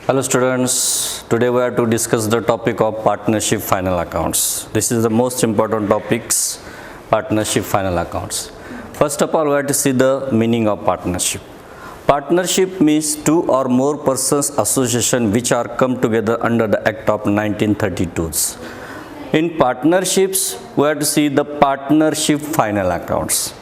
Hello students, today we are to discuss the topic of partnership final accounts. This is the most important topics, partnership final accounts. First of all, we have to see the meaning of partnership. Partnership means two or more persons association which are come together under the Act of 1932. In partnerships, we have to see the partnership final accounts.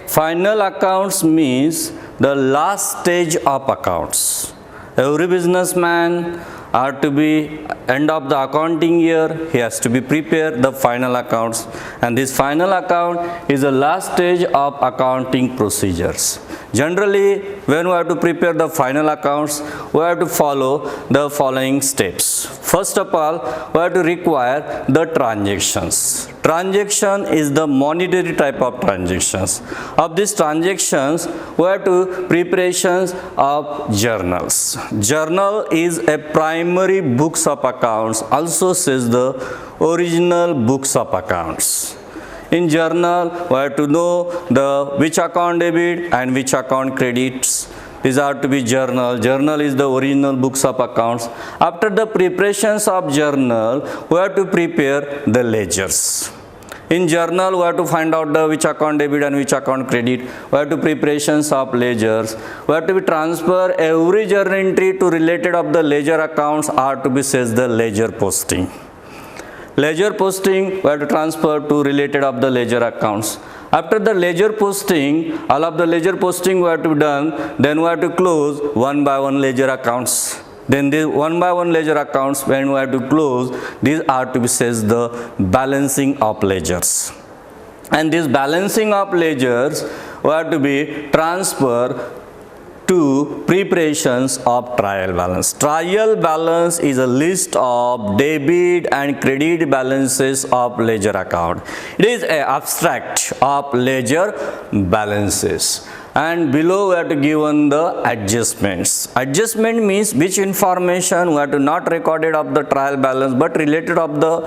Final accounts means the last stage of accounts. Every businessman are to be end of the accounting year, he has to be prepare the final accounts, and this final account is the last stage of accounting procedures. Generally, when we have to prepare the final accounts, we have to follow the following steps. First of all, we have to require the transactions. Transaction is the monetary type of transactions. Of these transactions, we have to preparations of journals. Journal is a primary books of accounts, also says the original books of accounts. In journal, we have to know the which account debit and which account credits. These are to be journal. Journal is the original books of accounts. After the preparations of journal, we have to prepare the ledgers. In journal, we have to find out the which account debit and which account credit. We have to preparations of ledgers. We have to be transfer every journal entry to related of the ledger accounts are to be says the ledger posting. Ledger posting, we have to transfer to related of the ledger accounts. After the ledger posting, all of the ledger posting we have to be done, then we have to close one by one ledger accounts. Then the one by one ledger accounts, when we have to close, these are to be says the balancing of ledgers. And this balancing of ledgers, we have to be transfer to preparations of trial balance. Trial balance is a list of debit and credit balances of ledger account. It is an abstract of ledger balances. And below we have to given the adjustments. Adjustment means which information we have to not recorded of the trial balance but related of the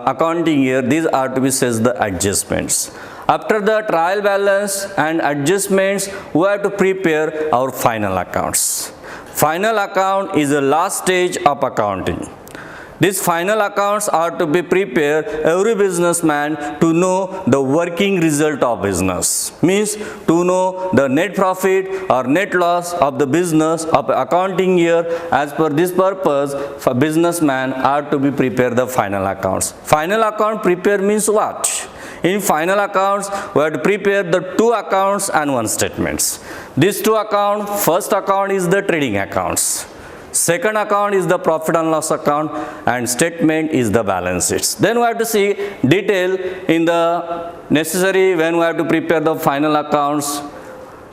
accounting year. These are to be says the adjustments. After the trial balance and adjustments, we have to prepare our final accounts. Final account is the last stage of accounting. These final accounts are to be prepared every businessman to know the working result of business. Means to know the net profit or net loss of the business of accounting year. As per this purpose, for businessman are to be prepare the final accounts. Final account prepare means what? In final accounts, we have to prepare the two accounts and one statements. These two accounts, first account is the trading accounts. Second account is the profit and loss account, and statement is the balance sheets. Then we have to see detail in the necessary when we have to prepare the final accounts.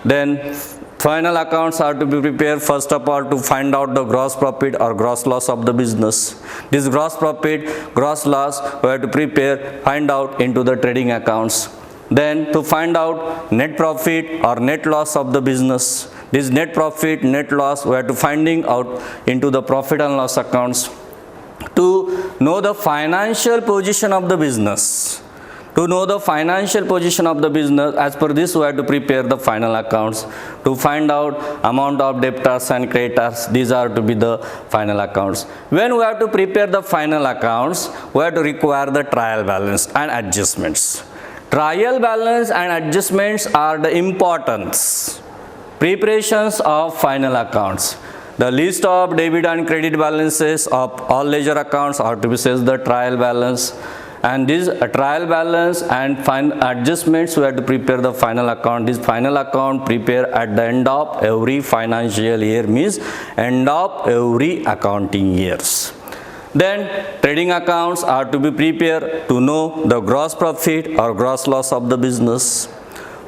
Then final accounts are to be prepared first of all to find out the gross profit or gross loss of the business. This gross profit, gross loss, we have to prepare, find out into the trading accounts. Then to find out net profit or net loss of the business. This net profit, net loss, we have to finding out into the profit and loss accounts. To know the financial position of the business. To know the financial position of the business, as per this we have to prepare the final accounts. To find out amount of debtors and creditors, these are to be the final accounts. When we have to prepare the final accounts, we have to require the trial balance and adjustments. Trial balance and adjustments are the importance. Preparations of final accounts. The list of debit and credit balances of all ledger accounts are to be says the trial balance. And this trial balance and final adjustments we have to prepare the final account. This final account prepare at the end of every financial year, means end of every accounting years. Then trading accounts are to be prepared to know the gross profit or gross loss of the business.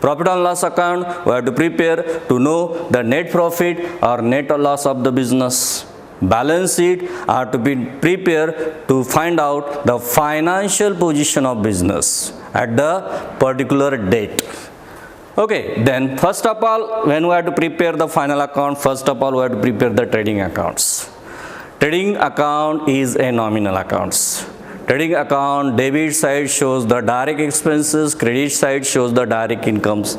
Profit and loss account we have to prepare to know the net profit or net loss of the business. Balance sheet are to be prepared to find out the financial position of business at the particular date. Okay, then first of all, when we have to prepare the final account, first of all we have to prepare the trading accounts. Trading account is a nominal accounts. Trading account debit side shows the direct expenses, credit side shows the direct incomes.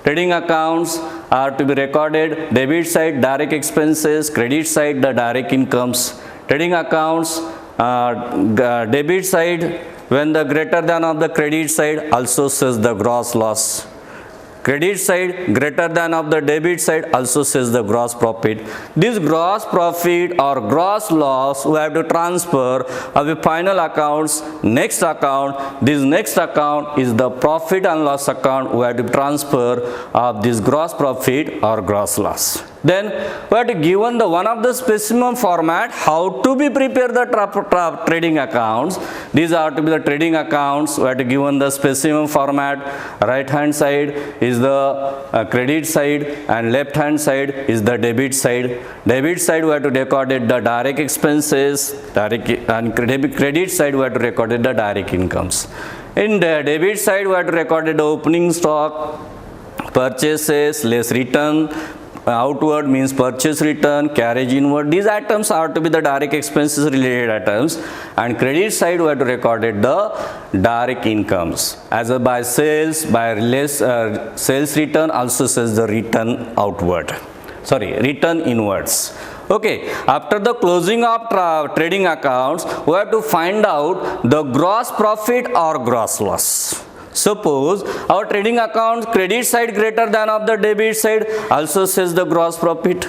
Trading accounts are to be recorded. Debit side direct expenses, credit side the direct incomes. Trading accounts, debit side when the greater than of the credit side also says the gross loss. Credit side greater than of the debit side also says the gross profit. This gross profit or gross loss we have to transfer of the final accounts, next account. This next account is the profit and loss account. We have to transfer of this gross profit or gross loss. Then we have to given the one of the specimen format how to be prepare the trading accounts. These are to be the trading accounts. We have to given the specimen format. Right hand side is the credit side and left hand side is the debit side. Debit side we have to record it the direct expenses, and credit side we have to record it the direct incomes. In the debit side we have to record it the opening stock, purchases less return. Outward means purchase return, carriage inward. These items are to be the direct expenses related items, and credit side we have to record it the direct incomes. As a by sales, by less sales return also says the return outward. Return inwards. Okay, after the closing of trading accounts, we have to find out the gross profit or gross loss. Suppose our trading account credit side greater than of the debit side also says the gross profit.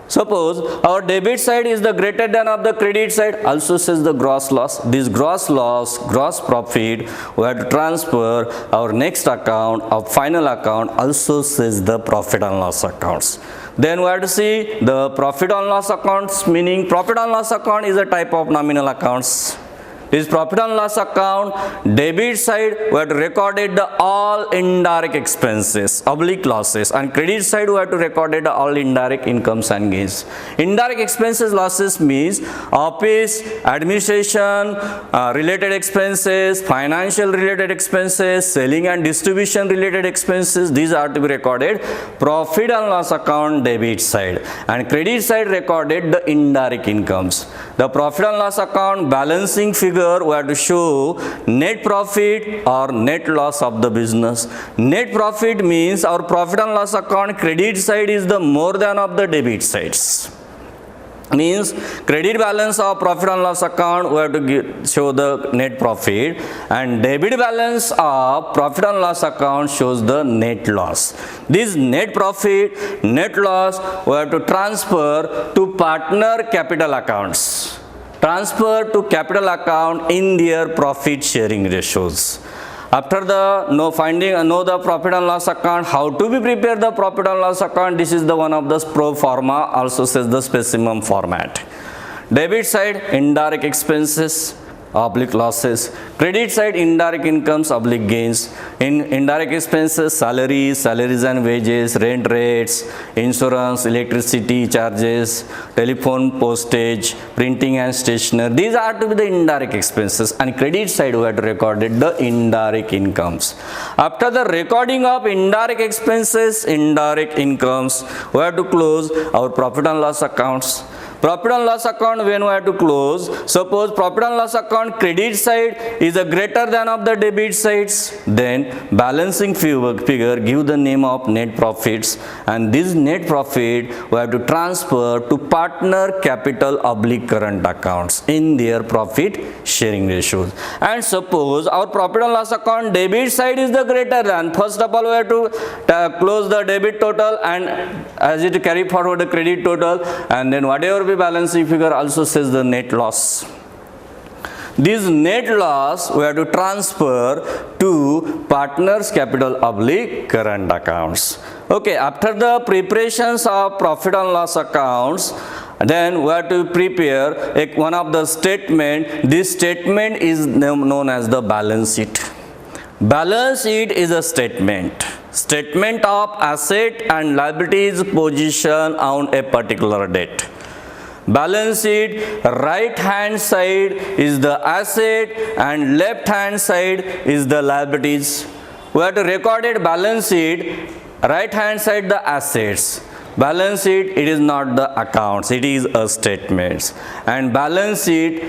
Suppose our debit side is the greater than of the credit side also says the gross loss. This gross loss, gross profit we have to transfer our next account, our final account also says the profit and loss accounts. Then we have to see the profit and loss accounts, meaning profit and loss account is a type of nominal accounts. This profit and loss account, debit side we have to record it the all indirect expenses, oblique losses, and credit side we have to record it the all indirect incomes and gains. Indirect expenses losses means office, administration, related expenses, financial related expenses, selling and distribution related expenses. These are to be recorded profit and loss account debit side, and credit side recorded the indirect incomes. The profit and loss account balancing figure we have to show net profit or net loss of the business. Net profit means our profit and loss account credit side is the more than of the debit sides. Means credit balance of profit and loss account we have to show the net profit, and debit balance of profit and loss account shows the net loss. This net profit, net loss we have to transfer to partner capital accounts. Transfer to capital account in their profit sharing ratios. After the know the profit and loss account, how to be prepare the profit and loss account, this is the one of the pro forma, also says the specimen format. Debit side indirect expenses, oblique losses. Credit side indirect incomes, oblique gains. In indirect expenses, salaries and wages, rent rates, insurance, electricity charges, telephone postage, printing and stationery. These are to be the indirect expenses, and credit side we have to record it the indirect incomes. After the recording of indirect expenses, indirect incomes, we have to close our profit and loss accounts. Profit and loss account when we have to close, suppose profit and loss account credit side is a greater than of the debit sides, then balancing figure give the name of net profits, and this net profit we have to transfer to partner capital oblique current accounts in their profit sharing ratios. And suppose our profit and loss account debit side is the greater than, first of all we have to close the debit total and as it carry forward the credit total, and then whatever balancing figure also says the net loss. This net loss we have to transfer to partners capital oblique current accounts. Okay, after the preparations of profit and loss accounts, then we have to prepare one of the statement. This statement is known as the balance sheet. Balance sheet is a statement of asset and liabilities position on a particular date. Balance sheet, right hand side is the asset and left hand side is the liabilities. We have to record it balance sheet, right hand side the assets. Balance sheet, it is not the accounts, it is a statements, and balance sheet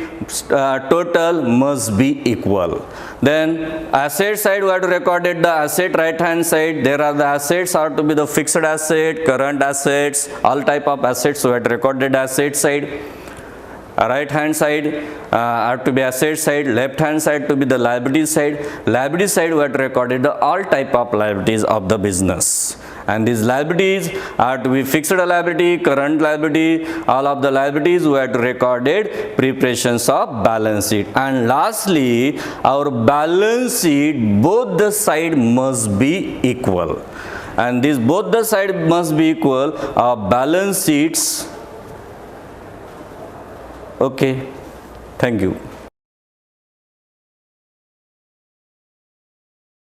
total must be equal. Then asset side we have to record it, the asset right hand side, there are the assets are to be the fixed asset, current assets, all type of assets, we have to record it asset side. Right hand side have to be asset side, left hand side to be the liability side. Liability side we have to record it the all type of liabilities of the business, and these liabilities are to be fixed liability, current liability, all of the liabilities we have to record it preparations of balance sheet. And lastly, our balance sheet both the side must be equal, and these both the side must be equal. Our balance sheets. Okay, thank you.